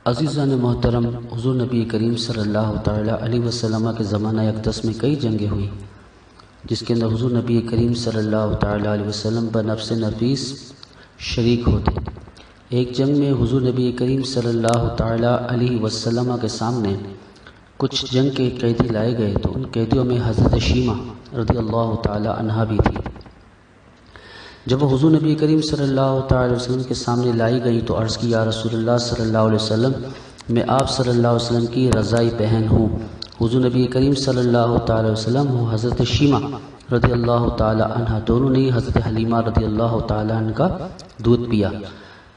عزیزان محترم، حضور نبی کریم صلی اللہ تعالیٰ علیہ وسلم کے زمانہ اقدس میں کئی جنگیں ہوئی، جس کے اندر حضور نبی کریم صلی اللہ تعالیٰ علیہ وسلم بنفس نفیس شریک ہوتے۔ ایک جنگ میں حضور نبی کریم صلی اللہ تعالیٰ علیہ وسلم کے سامنے کچھ جنگ کے قیدی لائے گئے تو ان قیدیوں میں حضرت شیمہ رضی اللہ تعالیٰ عنہا بھی تھی۔ جب وہ حضور نبی کریم صلی اللہ تعالیٰ علیہ وسلم کے سامنے لائی گئی تو عرض کی، یا رسول اللہ صلی اللہ علیہ وسلم، میں آپ صلی اللہ علیہ وسلم کی رضائی بہن ہوں۔ حضور نبی کریم صلی اللہ تعالیٰ علیہ وسلم و حضرت شیمہ رضی اللہ تعالیٰ عنہ دونوں نے حضرت حلیمہ رضی اللہ تعالیٰ عنہ کا دودھ پیا۔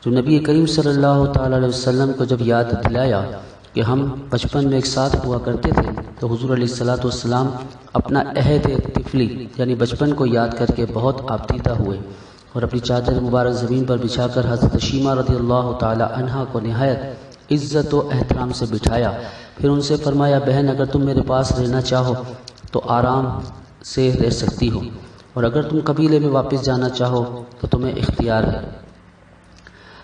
جو نبی کریم صلی اللہ تعالیٰ علیہ وسلم کو جب یاد دلایا کہ ہم بچپن میں ایک ساتھ ہوا کرتے تھے، تو حضور علیہ الصلوۃ والسلام اپنا عہد طفلی یعنی بچپن کو یاد کر کے بہت آبدیدہ ہوئے اور اپنی چادر مبارک زمین پر بچھا کر حضرت شیمہ رضی اللہ تعالیٰ عنہا کو نہایت عزت و احترام سے بٹھایا۔ پھر ان سے فرمایا، بہن، اگر تم میرے پاس رہنا چاہو تو آرام سے رہ سکتی ہو، اور اگر تم قبیلے میں واپس جانا چاہو تو تمہیں اختیار ہے۔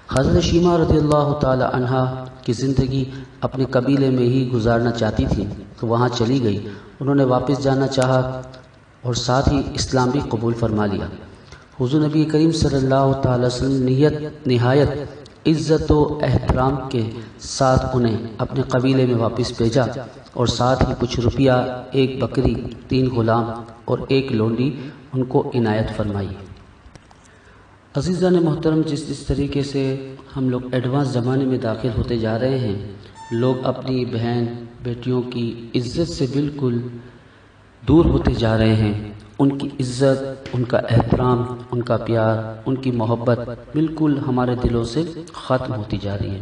حضرت شیمہ رضی اللہ تعالیٰ عنہا کی زندگی اپنے قبیلے میں ہی گزارنا چاہتی تھی تو وہاں چلی گئی۔ انہوں نے واپس جانا چاہا اور ساتھ ہی اسلام بھی قبول فرما لیا۔ حضور نبی کریم صلی اللہ تعالیٰ وسلم نہایت عزت و احترام کے ساتھ انہیں اپنے قبیلے میں واپس بھیجا اور ساتھ ہی کچھ روپیہ، ایک بکری، 3 غلام اور 1 لونڈی ان کو عنایت فرمائی۔ عزیزان محترم، جس طریقے سے ہم لوگ ایڈوانس زمانے میں داخل ہوتے جا رہے ہیں، لوگ اپنی بہن بیٹیوں کی عزت سے بالکل دور ہوتے جا رہے ہیں۔ ان کی عزت، ان کا احترام، ان کا پیار، ان کی محبت بالکل ہمارے دلوں سے ختم ہوتی جا رہی ہے۔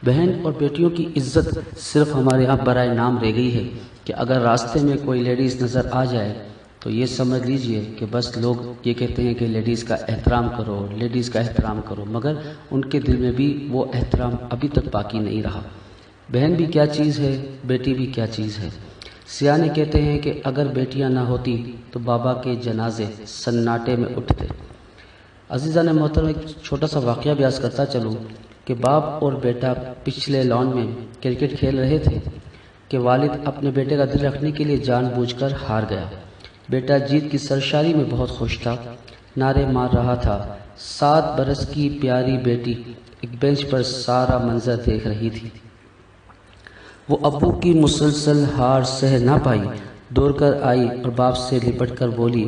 بہن اور بیٹیوں کی عزت صرف ہمارے یہاں برائے نام رہ گئی ہے کہ اگر راستے میں کوئی لیڈیز نظر آ جائے تو یہ سمجھ لیجئے کہ بس لوگ یہ کہتے ہیں کہ لیڈیز کا احترام کرو، لیڈیز کا احترام کرو، مگر ان کے دل میں بھی وہ احترام ابھی تک باقی نہیں رہا۔ بہن بھی کیا چیز ہے، بیٹی بھی کیا چیز ہے۔ سیانے کہتے ہیں کہ اگر بیٹیاں نہ ہوتی تو بابا کے جنازے سناٹے میں اٹھتے۔ عزیزان محترم، ایک چھوٹا سا واقعہ بیان کرتا چلوں کہ باپ اور بیٹا پچھلے لان میں کرکٹ کھیل رہے تھے کہ والد اپنے بیٹے کا دل رکھنے کے لیے جان بوجھ کر ہار گیا۔ بیٹا جیت کی سرشاری میں بہت خوش تھا، نعرے مار رہا تھا۔ 7 برس کی پیاری بیٹی ایک بینچ پر سارا منظر دیکھ رہی تھی۔ وہ ابو کی مسلسل ہار سہ نہ پائی، دوڑ کر آئی اور باپ سے لپٹ کر بولی،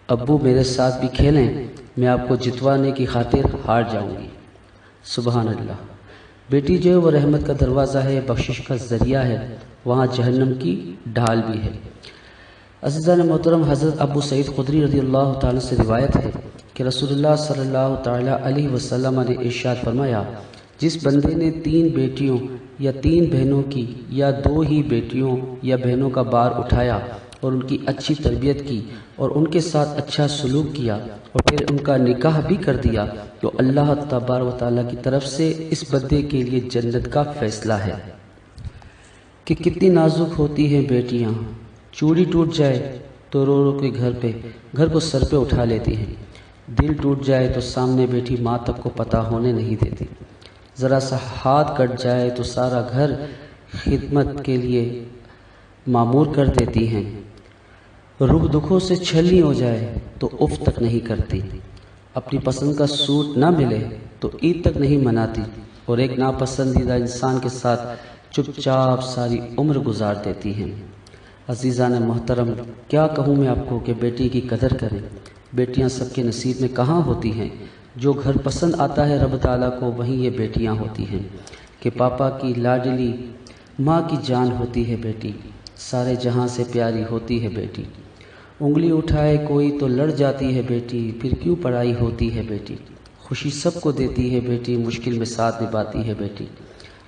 ابو میرے ساتھ بھی کھیلیں، میں آپ کو جتوانے کی خاطر ہار جاؤں گی۔ سبحان اللہ۔ بیٹی جو ہے وہ رحمت کا دروازہ ہے، بخشش کا ذریعہ ہے، وہاں جہنم کی ڈھال بھی ہے۔ عزیزان محترم، حضرت ابو سعید خدری رضی اللہ تعالیٰ سے روایت ہے کہ رسول اللہ صلی اللہ تعالیٰ علیہ وسلم نے ارشاد فرمایا، جس بندے نے 3 بیٹیوں یا 3 بہنوں کی یا 2 ہی بیٹیوں یا بہنوں کا بار اٹھایا اور ان کی اچھی تربیت کی اور ان کے ساتھ اچھا سلوک کیا اور پھر ان کا نکاح بھی کر دیا، تو اللہ تبارک و تعالیٰ کی طرف سے اس بندے کے لیے جنت کا فیصلہ ہے۔ کہ کتنی نازک ہوتی ہیں بیٹیاں، چوڑی ٹوٹ جائے تو رو رو کے گھر کو سر پہ اٹھا لیتی ہیں، دل ٹوٹ جائے تو سامنے بیٹھی ماں تک کو پتہ ہونے نہیں دیتی، ذرا سا ہاتھ کٹ جائے تو سارا گھر خدمت کے لیے معمور کر دیتی ہیں، رخ دکھوں سے چھلنی ہو جائے تو اف تک نہیں کرتی، اپنی پسند کا سوٹ نہ ملے تو عید تک نہیں مناتی، اور ایک ناپسندیدہ انسان کے ساتھ چپ چاپ ساری عمر گزار دیتی ہیں۔ عزیزان محترم، کیا کہوں میں آپ کو کہ بیٹی کی قدر کریں۔ بیٹیاں سب کے نصیب میں کہاں ہوتی ہیں؟ جو گھر پسند آتا ہے رب تعالیٰ کو، وہیں یہ بیٹیاں ہوتی ہیں کہ پاپا کی لاڈلی ماں کی جان ہوتی ہے بیٹی، سارے جہاں سے پیاری ہوتی ہے بیٹی، انگلی اٹھائے کوئی تو لڑ جاتی ہے بیٹی، پھر کیوں پڑھائی ہوتی ہے بیٹی، خوشی سب کو دیتی ہے بیٹی، مشکل میں ساتھ نبھاتی ہے بیٹی،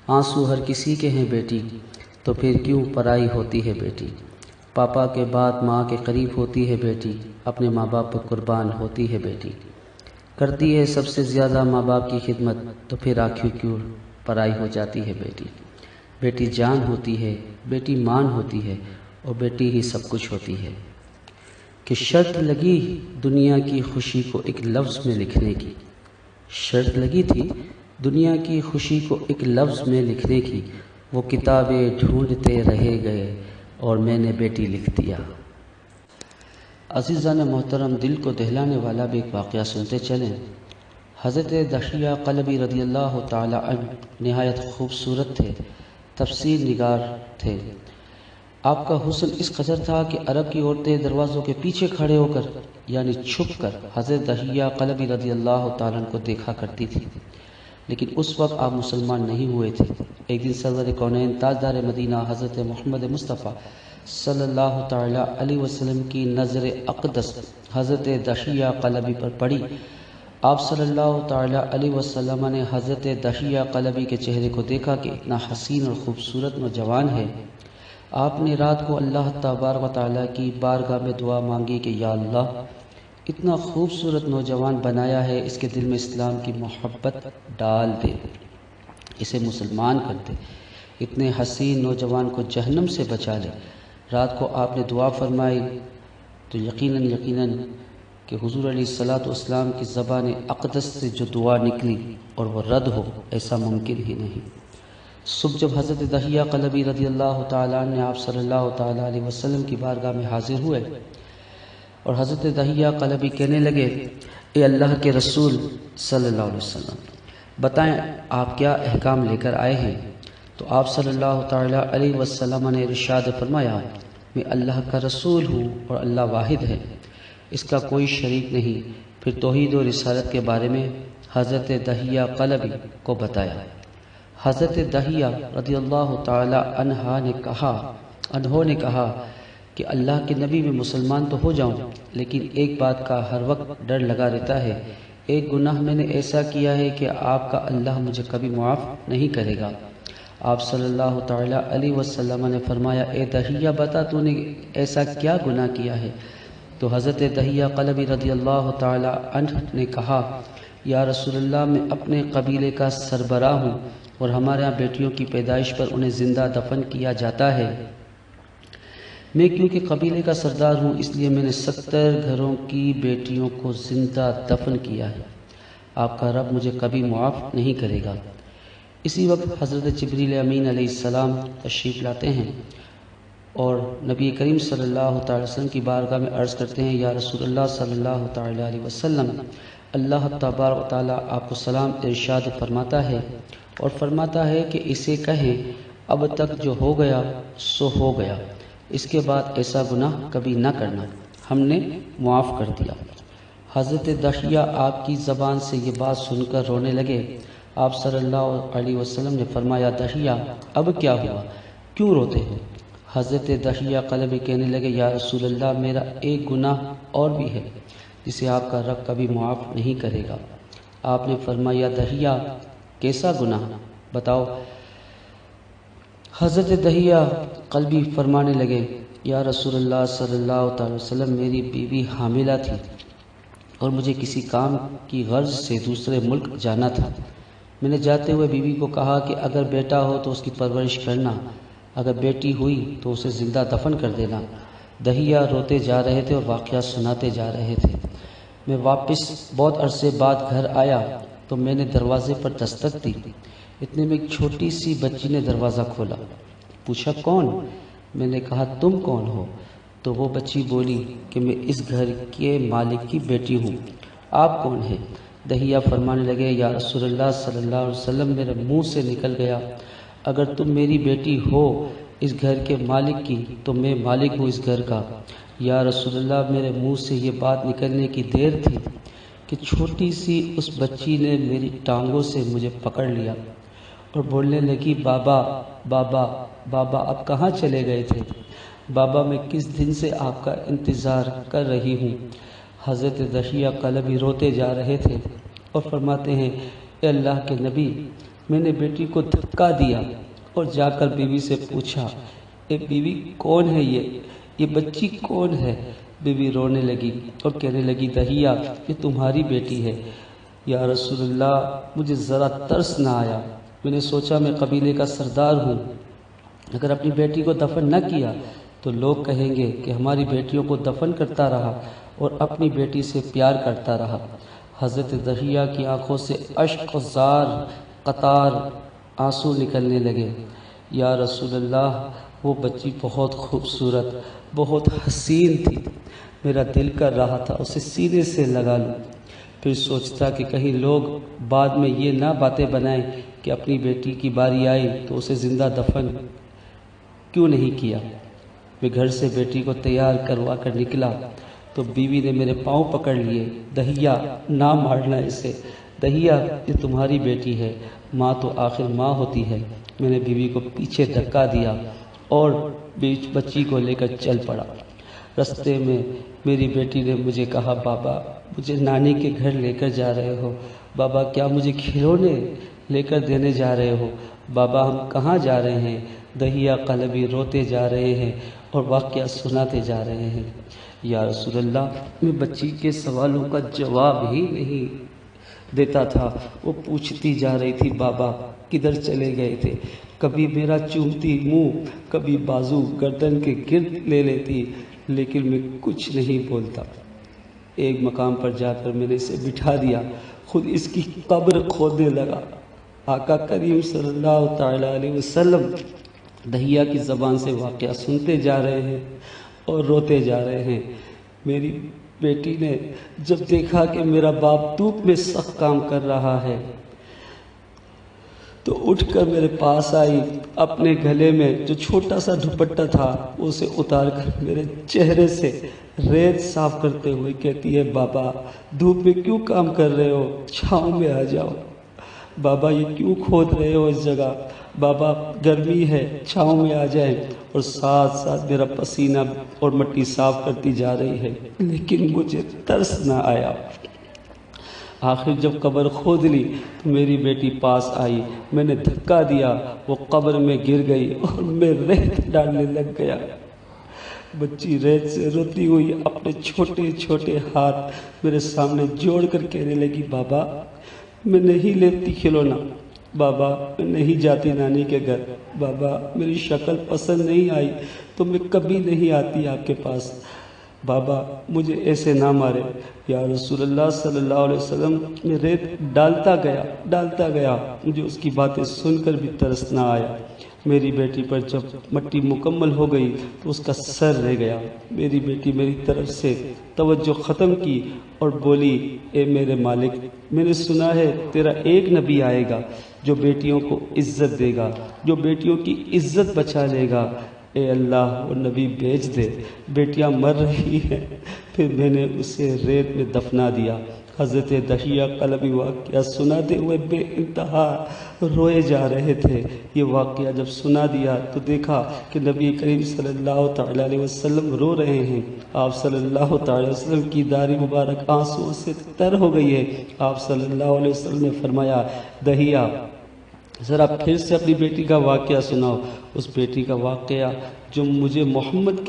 آنسو ہر کسی کے ہیں بیٹی، تو پھر کیوں پرائی ہوتی ہے بیٹی، پاپا کے بعد ماں کے قریب ہوتی ہے بیٹی، اپنے ماں باپ پر قربان ہوتی ہے بیٹی، کرتی ہے سب سے زیادہ ماں باپ کی خدمت، تو پھر آخر کیوں پرائی ہو جاتی ہے بیٹی۔ بیٹی جان ہوتی ہے، بیٹی مان ہوتی ہے، اور بیٹی ہی سب کچھ ہوتی ہے۔ کہ شرط لگی دنیا کی خوشی کو ایک لفظ میں لکھنے کی، شرط لگی تھی دنیا کی خوشی کو ایک لفظ میں لکھنے کی وہ کتابیں ڈھونڈتے رہے گئے اور میں نے بیٹی لکھ دیا۔ عزیزان محترم، دل کو دہلانے والا بھی ایک واقعہ سنتے چلیں۔ حضرت دحیہ قلبی رضی اللہ تعالی عنہ نہایت خوبصورت تھے، تفسیر نگار تھے۔ آپ کا حسن اس قدر تھا کہ عرب کی عورتیں دروازوں کے پیچھے کھڑے ہو کر یعنی چھپ کر حضرت دحیہ قلبی رضی اللہ تعالیٰ عنہ کو دیکھا کرتی تھی، لیکن اس وقت آپ مسلمان نہیں ہوئے تھے۔ ایک دن سرور کونین تاجدار مدینہ حضرت محمد مصطفیٰ صلی اللہ تعالیٰ علیہ وسلم کی نظر اقدس حضرت دحیہ قلبی پر پڑی۔ آپ صلی اللہ تعالیٰ علیہ وسلم نے حضرت دحیہ قلبی کے چہرے کو دیکھا کہ اتنا حسین اور خوبصورت نوجوان ہے۔ آپ نے رات کو اللہ تبارک و تعالیٰ کی بارگاہ میں دعا مانگی کہ یا اللہ، اتنا خوبصورت نوجوان بنایا ہے، اس کے دل میں اسلام کی محبت ڈال دے، اسے مسلمان کر دے، اتنے حسین نوجوان کو جہنم سے بچا لے۔ رات کو آپ نے دعا فرمائی تو یقیناً کہ حضور علیہ الصلوۃ والسلام کی زبان اقدس سے جو دعا نکلی اور وہ رد ہو، ایسا ممکن ہی نہیں۔ صبح جب حضرت دحیہ قلبی رضی اللہ تعالیٰ نے آپ صلی اللہ تعالیٰ علیہ وسلم کی بارگاہ میں حاضر ہوئے اور حضرت دحیہ قلبی کہنے لگے، اے اللہ کے رسول صلی اللہ علیہ وسلم، بتائیں آپ کیا احکام لے کر آئے ہیں؟ تو آپ صلی اللہ تعالیٰ علیہ وسلم نے ارشاد فرمایا، میں اللہ کا رسول ہوں اور اللہ واحد ہے، اس کا کوئی شریک نہیں۔ پھر توحید و رسالت کے بارے میں حضرت دحیہ قلبی کو بتایا۔ حضرت دحیہ رضی اللہ تعالی عنہ نے کہا کہ اللہ کے نبی، میں مسلمان تو ہو جاؤں، لیکن ایک بات کا ہر وقت ڈر لگا رہتا ہے، ایک گناہ میں نے ایسا کیا ہے کہ آپ کا اللہ مجھے کبھی معاف نہیں کرے گا۔ آپ صلی اللہ تعالی علیہ وسلم نے فرمایا، اے دحیہ بتا تو نے ایسا کیا گناہ کیا ہے؟ تو حضرت دحیہ قلبی رضی اللہ تعالی عنہ نے کہا، یا رسول اللہ، میں اپنے قبیلے کا سربراہ ہوں اور ہمارے ہاں بیٹیوں کی پیدائش پر انہیں زندہ دفن کیا جاتا ہے۔ میں کیونکہ قبیلے کا سردار ہوں، اس لیے میں نے 70 گھروں کی بیٹیوں کو زندہ دفن کیا ہے۔ آپ کا رب مجھے کبھی معاف نہیں کرے گا۔ اسی وقت حضرت جبریل امین علیہ السلام تشریف لاتے ہیں اور نبی کریم صلی اللہ تعالی وسلم کی بارگاہ میں عرض کرتے ہیں، یا رسول اللہ صلی اللہ تعالی علیہ وسلم، اللہ تبارک و تعالیٰ آپ کو سلام ارشاد فرماتا ہے اور فرماتا ہے کہ اسے کہیں، اب تک جو ہو گیا سو ہو گیا، اس کے بعد ایسا گناہ کبھی نہ کرنا، ہم نے معاف کر دیا۔ حضرت دحیہ آپ کی زبان سے یہ بات سن کر رونے لگے۔ آپ صلی اللہ علیہ وسلم نے فرمایا، دحیہ اب کیا ہوا، کیوں روتے ہو؟ حضرت دحیہ قلبی کہنے لگے، یا رسول اللہ، میرا ایک گناہ اور بھی ہے جسے آپ کا رب کبھی معاف نہیں کرے گا۔ آپ نے فرمایا، دحیہ کیسا گناہ بتاؤ؟ حضرت دحیہ قلبی فرمانے لگے، یا رسول اللہ صلی اللہ تعالی وسلم، میری بیوی حاملہ تھی اور مجھے کسی کام کی غرض سے دوسرے ملک جانا تھا۔ میں نے جاتے ہوئے بیوی کو کہا کہ اگر بیٹا ہو تو اس کی پرورش کرنا، اگر بیٹی ہوئی تو اسے زندہ دفن کر دینا۔ دحیہ روتے جا رہے تھے اور واقعہ سناتے جا رہے تھے۔ میں واپس بہت عرصے بعد گھر آیا تو میں نے دروازے پر دستک دی، اتنے میں ایک چھوٹی سی بچی نے دروازہ کھولا، پوچھا کون؟ میں نے کہا تم کون ہو؟ تو وہ بچی بولی کہ میں اس گھر کے مالک کی بیٹی ہوں، آپ کون ہیں؟ دحیہ فرمانے لگے، یا رسول اللہ صلی اللہ علیہ وسلم، میرے منہ سے نکل گیا، اگر تم میری بیٹی ہو اس گھر کے مالک کی تو میں مالک ہوں اس گھر کا۔ یا رسول اللہ، میرے منہ سے یہ بات نکلنے کی دیر تھی کہ چھوٹی سی اس بچی نے میری ٹانگوں سے مجھے پکڑ لیا اور بولنے لگی، بابا بابا بابا، اب کہاں چلے گئے تھے؟ بابا، میں کس دن سے آپ کا انتظار کر رہی ہوں۔ حضرت دحیہ قلبی روتے جا رہے تھے اور فرماتے ہیں، اے اللہ کے نبی، میں نے بیٹی کو دھکا دیا اور جا کر بیوی سے پوچھا، اے بیوی کون ہے یہ بچی کون ہے؟ بیوی رونے لگی اور کہنے لگی، دحیہ یہ تمہاری بیٹی ہے۔ یا رسول اللہ، مجھے ذرا ترس نہ آیا، میں نے سوچا میں قبیلے کا سردار ہوں، اگر اپنی بیٹی کو دفن نہ کیا تو لوگ کہیں گے کہ ہماری بیٹیوں کو دفن کرتا رہا اور اپنی بیٹی سے پیار کرتا رہا۔ حضرت دحیہ کی آنکھوں سے اشک و زار قطار آنسو نکلنے لگے۔ یا رسول اللہ، وہ بچی بہت خوبصورت، بہت حسین تھی، میرا دل کر رہا تھا اسے سینے سے لگا لوں۔ پھر سوچتا کہ کہیں لوگ بعد میں یہ نہ باتیں بنائیں کہ اپنی بیٹی کی باری آئی تو اسے زندہ دفن کیوں نہیں کیا۔ میں گھر سے بیٹی کو تیار کروا کر نکلا تو بیوی نے میرے پاؤں پکڑ لیے۔ دہیا، نہ مارنا اسے، دہیا یہ تمہاری بیٹی ہے، ماں تو آخر ماں ہوتی ہے۔ میں نے بیوی کو پیچھے دھکا دیا اور بچی کو لے کر چل پڑا۔ رستے میں میری بیٹی نے مجھے کہا، بابا مجھے نانی کے گھر لے کر جا رہے ہو؟ بابا کیا مجھے کھلونے لے کر دینے جا رہے ہو؟ بابا ہم کہاں جا رہے ہیں؟ دہیا قلبی روتے جا رہے ہیں اور واقعہ سناتے جا رہے ہیں۔ یا رسول اللہ، میں بچی کے سوالوں کا جواب ہی نہیں دیتا تھا۔ وہ پوچھتی جا رہی تھی، بابا کدھر چلے گئے تھے؟ کبھی میرا چومتی منہ، کبھی بازو گردن کے گرد لے لیتی، لیکن میں کچھ نہیں بولتا۔ ایک مقام پر جا کر میں نے اسے بٹھا دیا، خود اس کی قبر کھودنے لگا۔ آقا کریم صلی اللہ تعالی علیہ وسلم دہیا کی زبان سے واقعہ سنتے جا رہے ہیں اور روتے جا رہے ہیں۔ میری بیٹی نے جب دیکھا کہ میرا باپ دھوپ میں سخت کام کر رہا ہے تو اٹھ کر میرے پاس آئی، اپنے گلے میں جو چھوٹا سا دوپٹہ تھا اسے اتار کر میرے چہرے سے ریت صاف کرتے ہوئے کہتی ہے، بابا دھوپ میں کیوں کام کر رہے ہو؟ چھاؤں میں آ جاؤ۔ بابا یہ کیوں کھود رہے ہو اس جگہ؟ بابا گرمی ہے، چھاؤں میں آ جائیں۔ اور ساتھ ساتھ میرا پسینہ اور مٹی صاف کرتی جا رہی ہے، لیکن مجھے ترس نہ آیا۔ آخر جب قبر کھود لی تو میری بیٹی پاس آئی، میں نے دھکا دیا، وہ قبر میں گر گئی اور میں ریت ڈالنے لگ گیا۔ بچی ریت سے روتی ہوئی اپنے چھوٹے چھوٹے ہاتھ میرے سامنے جوڑ کر کہنے لگی، بابا میں نہیں لیتی کھلونا، بابا میں نہیں جاتی نانی کے گھر، بابا میری شکل پسند نہیں آئی تو میں کبھی نہیں آتی آپ کے پاس، بابا مجھے ایسے نہ مارے۔ یا رسول اللہ صلی اللہ علیہ وسلم، میں ریت ڈالتا گیا، مجھے اس کی باتیں سن کر بھی ترس نہ آیا۔ میری بیٹی پر جب مٹی مکمل ہو گئی تو اس کا سر رہ گیا۔ میری بیٹی میری طرف سے توجہ ختم کی اور بولی، اے میرے مالک، میں نے سنا ہے تیرا ایک نبی آئے گا جو بیٹیوں کو عزت دے گا، جو بیٹیوں کی عزت بچا لے گا۔ اے اللہ وہ نبی بھیج دے، بیٹیاں مر رہی ہیں۔ پھر میں نے اسے ریت میں دفنا دیا۔ حضرت دہیا قلبی واقعہ سناتے ہوئے بے انتہا روئے جا رہے تھے۔ یہ واقعہ جب سنا دیا تو دیکھا کہ نبی کریم صلی اللہ تعالی علیہ وسلم رو رہے ہیں۔ آپ صلی اللہ تعالی علیہ وسلم کی داڑھی مبارک آنسوؤں سے تر ہو گئی ہے۔ آپ صلی اللہ علیہ وسلم نے فرمایا، دہیا ذرا پھر سے اپنی بیٹی کا واقعہ سناؤ۔ اس بیٹی کا واقعہ جو مجھ محمد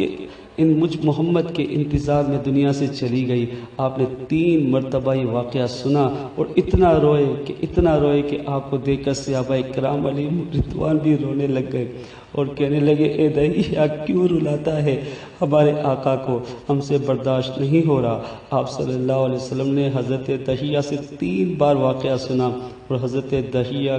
کے انتظار میں دنیا سے چلی گئی۔ آپ نے 3 مرتبہ یہ واقعہ سنا اور اتنا روئے کہ آپ کو دیکھ کر صحابہ کرام علیہم رضوان بھی رونے لگ گئے اور کہنے لگے، اے دہیا کیوں رلاتا ہے ہمارے آقا کو، ہم سے برداشت نہیں ہو رہا۔ آپ صلی اللہ علیہ وسلم نے حضرت دہیا سے 3 بار واقعہ سنا اور حضرت دہیا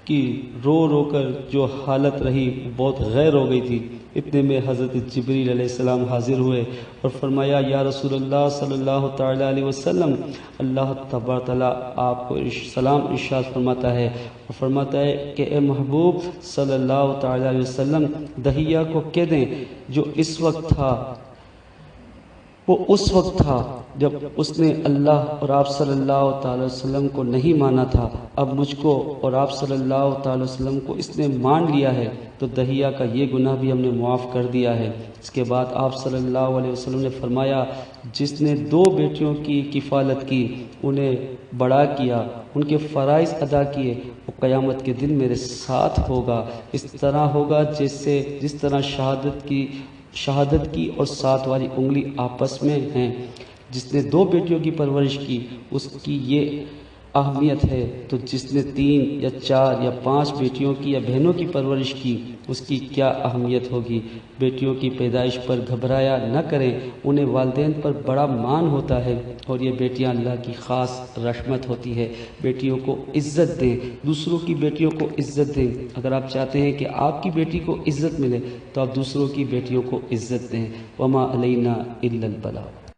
کی رو کر جو حالت رہی بہت غیر ہو گئی تھی۔ اتنے میں حضرت جبریل علیہ السلام حاضر ہوئے اور فرمایا، یا رسول اللہ صلی اللہ تعالی علیہ وسلم، اللہ تبارک تعالیٰ آپ کو سلام ارشاد فرماتا ہے اور فرماتا ہے کہ اے محبوب صلی اللہ تعالی علیہ وسلم، دہیا کو کہہ دیں جو اس وقت تھا وہ اس وقت تھا جب اس نے اللہ اور آپ صلی اللہ تعالی وسلم کو نہیں مانا تھا، اب مجھ کو اور آپ صلی اللہ تعالی وسلم کو اس نے مان لیا ہے تو دہیا کا یہ گناہ بھی ہم نے معاف کر دیا ہے۔ اس کے بعد آپ صلی اللہ علیہ وسلم نے فرمایا، جس نے 2 بیٹیوں کی کفالت کی، انہیں بڑا کیا، ان کے فرائض ادا کیے، وہ قیامت کے دن میرے ساتھ ہوگا۔ اس طرح ہوگا جس طرح شہادت کی اور 7 والی انگلی آپس میں ہیں۔ جس نے 2 بیٹیوں کی پرورش کی اس کی یہ اہمیت ہے، تو جس نے 3 یا 4 یا 5 بیٹیوں کی یا بہنوں کی پرورش کی اس کی کیا اہمیت ہوگی۔ بیٹیوں کی پیدائش پر گھبرایا نہ کریں، انہیں والدین پر بڑا مان ہوتا ہے اور یہ بیٹیاں اللہ کی خاص رحمت ہوتی ہے۔ بیٹیوں کو عزت دیں، دوسروں کی بیٹیوں کو عزت دیں۔ اگر آپ چاہتے ہیں کہ آپ کی بیٹی کو عزت ملے تو آپ دوسروں کی بیٹیوں کو عزت دیں۔ وما علینا الا البلاغ۔